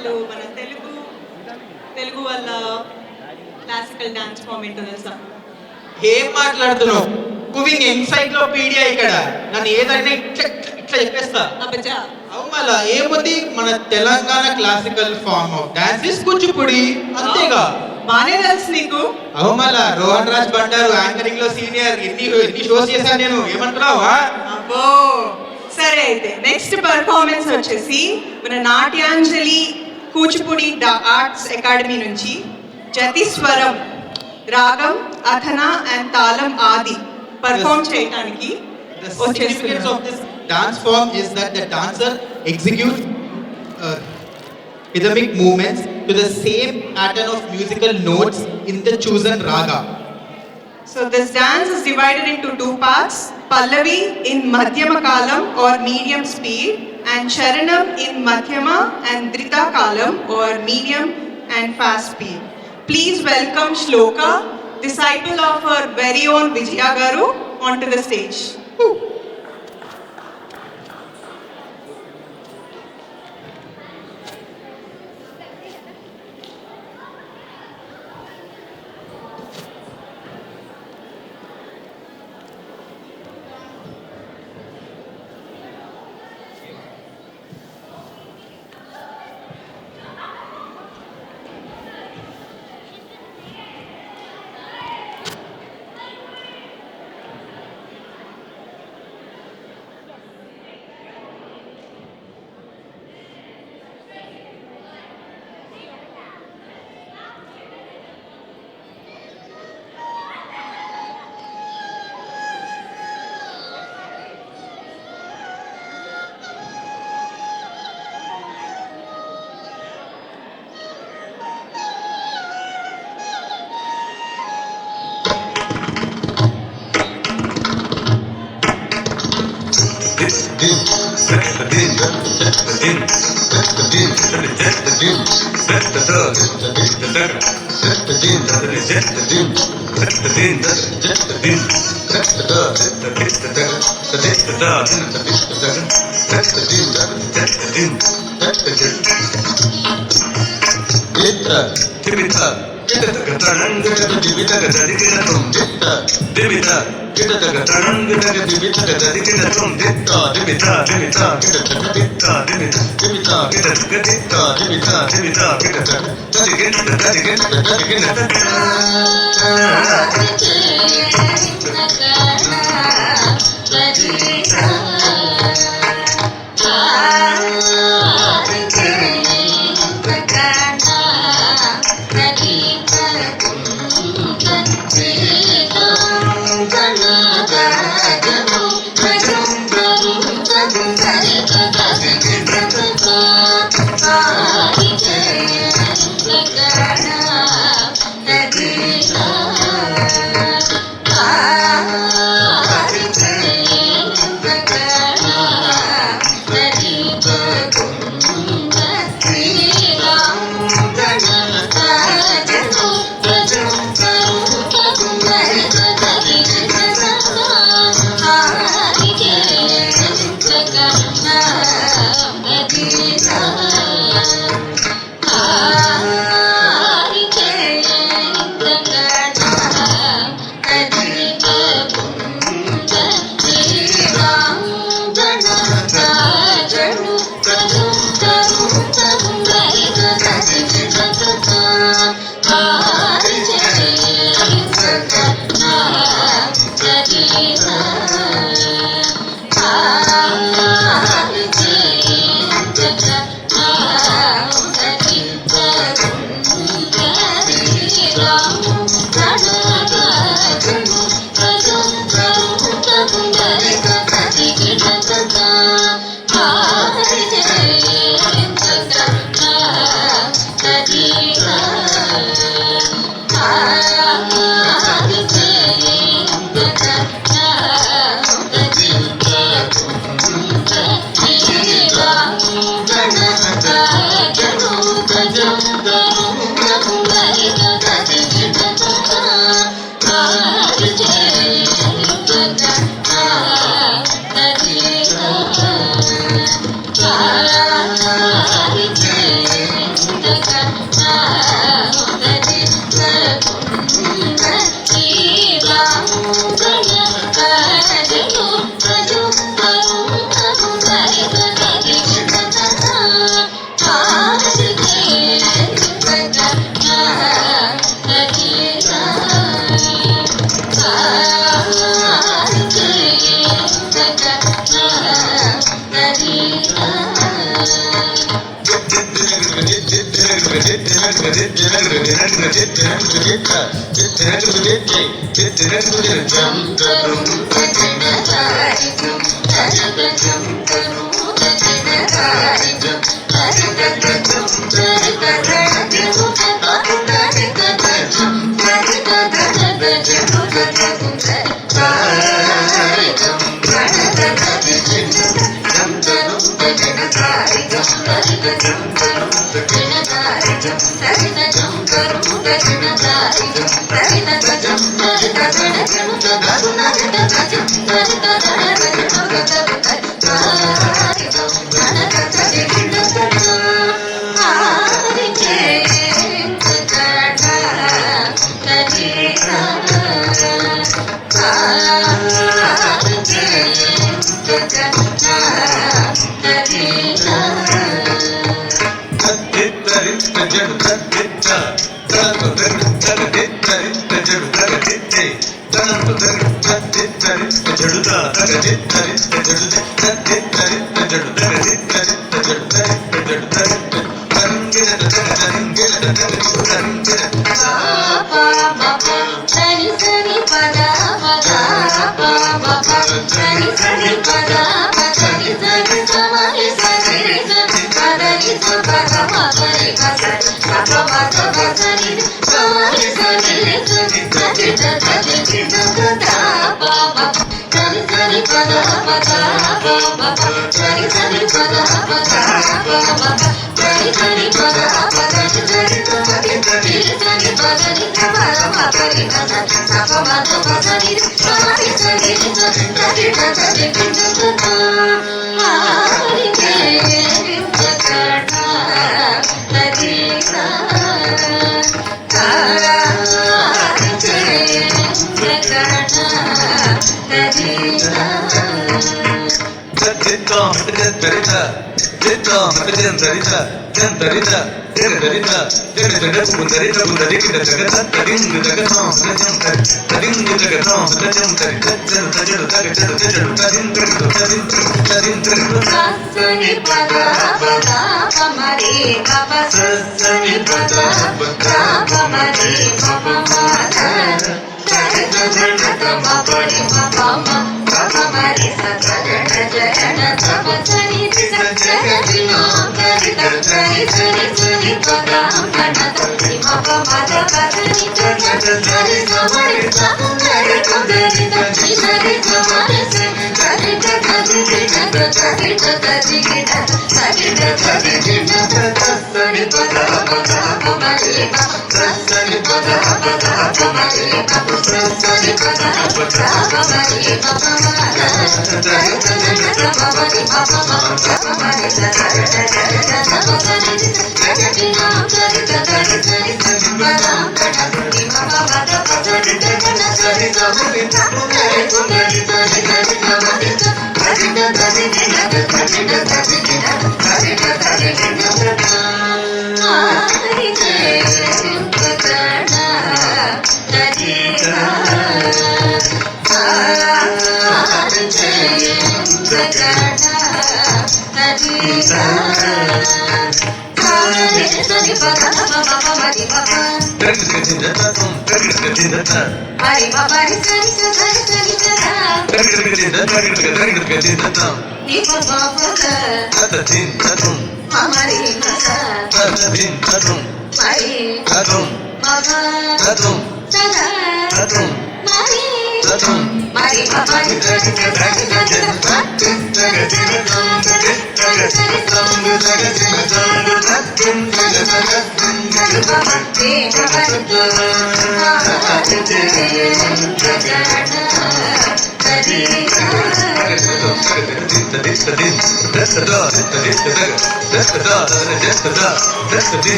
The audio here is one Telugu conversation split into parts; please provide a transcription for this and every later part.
అసలు మన తెలుగు తెలుగు వాళ్ళ క్లాసికల్ డాన్స్ ఫామ్ ఏంటో తెలుసా? ఏం మాట్లాడుతున్నావు? కువింగ్ ఎన్సైక్లోపీడియా ఇక్కడ. నన్ను ఏదైనా ఇట్లా ఇట్లా చెప్పేస్తా. అబ్బచ్చా, అవు మళ్ళా ఏముంది, మన Telangana classical form of dance is Kuchipudi, అంతేగా. బానే తెలుసు నీకు. అవు మళ్ళా రోహన్ రాజ్ బండారు యాంకరింగ్ లో సీనియర్, ఎన్ని షోస్ చేశాను నేను, ఏమంటున్నావా? అబ్బో సరే, అయితే నెక్స్ట్ పర్ఫార్మెన్స్ వచ్చేసి మన నాట్యాంజలి కూచిపూడి ఆర్ట్స్ అకాడమీ నుంచి జతిస్వరం, రాగం, అథన అండ్ తాళం ఆది పర్ఫార్మ్ చేయడానికి The significance of this dance form is that the dancer executes rhythmic movements to the same pattern of musical notes in the chosen raga. So this dance is divided into two parts: Pallavi in Madhyama Kalam or medium speed, and Charanam in Madhyama and Drita Kalam or medium and fast speed. Please welcome Shloka, disciple of our very own Vijaya Garu, onto the stage.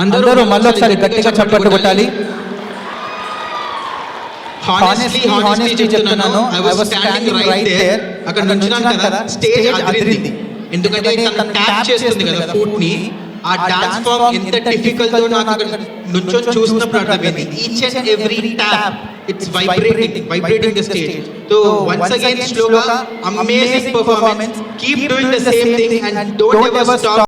అందరూ మళ్ళొకసారి గట్టిగా చప్పట్లు కొట్టాలి. హానెస్ట్లీ చెప్తున్నాను, I was standing right there. అక్కడ నుంచున్నాను కదా, స్టేజ్ అదిరింది. ఎందుకంటే తను ట్యాప్ చేస్తుంది కదా ఫుట్ ని, ఆ డాన్స్ ఫామ్ ఎంత డిఫికల్ట్ నాకు అక్కడ నుంచొని చూసినప్పుడు అర్థమైంది. Each and every tap it's vibrating the stage. So once again Shloka, amazing performance. Keep doing the same thing and don't ever stop.